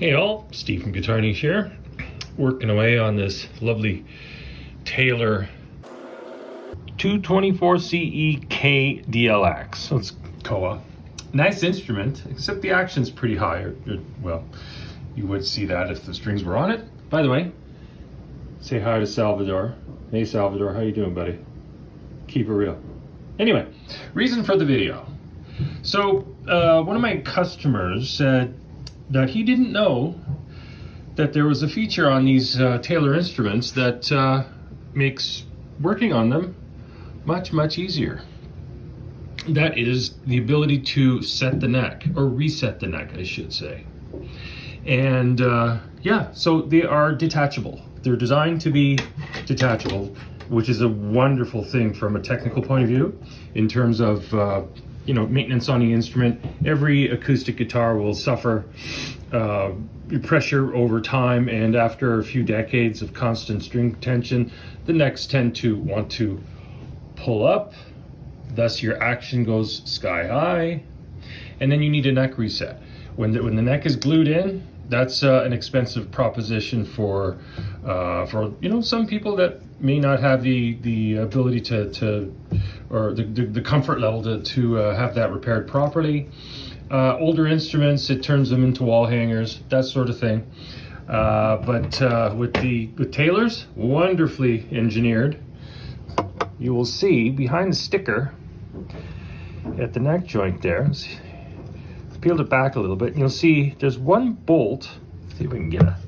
Hey all, Steve from GuitarNiche here, working away on this lovely Taylor 224CE KDLX. So it's Koa. Nice instrument, except the action's pretty high. Well, you would see that if the strings were on it. By the way, say hi to Salvador. Hey Salvador, how you doing, buddy? Keep it real. Anyway, reason for the video. So one of my customers said that he didn't know that there was a feature on these Taylor instruments that makes working on them much easier. That is the ability to set the neck, or reset the neck, I should say. And yeah, so they are detachable. They're designed to be detachable, which is a wonderful thing from a technical point of view in terms of maintenance on the instrument. Every acoustic guitar will suffer pressure over time, and after a few decades of constant string tension, the necks tend to want to pull up. Thus, your action goes sky high, and then you need a neck reset. When the neck is glued in, that's an expensive proposition for some people that may not have the ability or the comfort level to have that repaired properly. Older instruments, it turns them into wall hangers, that sort of thing. But with Taylor's, wonderfully engineered. You will see behind the sticker at the neck joint there. Peeled it back a little bit, and you'll see there's one bolt. Let's see if we can get a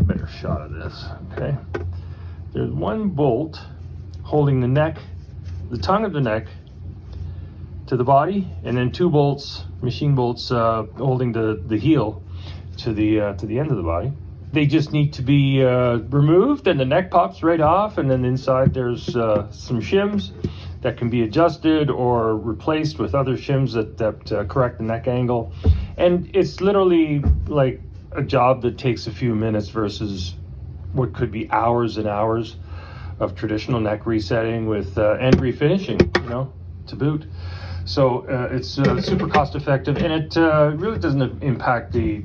better shot of this. Okay, there's one bolt holding the neck, the tongue of the neck, to the body, and then two bolts, machine bolts, holding the heel to the end of the body. They just need to be removed, and the neck pops right off, and then inside there's some shims that can be adjusted or replaced with other shims that correct the neck angle. And it's literally like a job that takes a few minutes versus what could be hours and hours of traditional neck resetting with and refinishing, to boot. So it's super cost effective, and it really doesn't impact the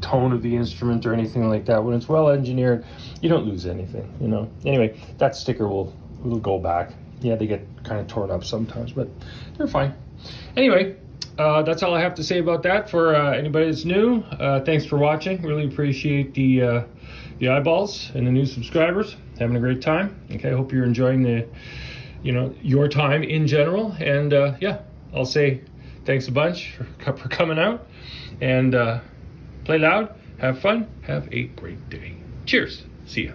tone of the instrument or anything like that. When it's well engineered, you don't lose anything, Anyway, that sticker will go back. Yeah, they get kind of torn up sometimes, but they're fine. Anyway, that's all I have to say about that. For anybody that's new, thanks for watching. Really appreciate the eyeballs and the new subscribers. Having a great time. Okay, I hope you're enjoying your time in general. And yeah, I'll say thanks a bunch for coming out, and play loud, have fun, have a great day. Cheers. See ya.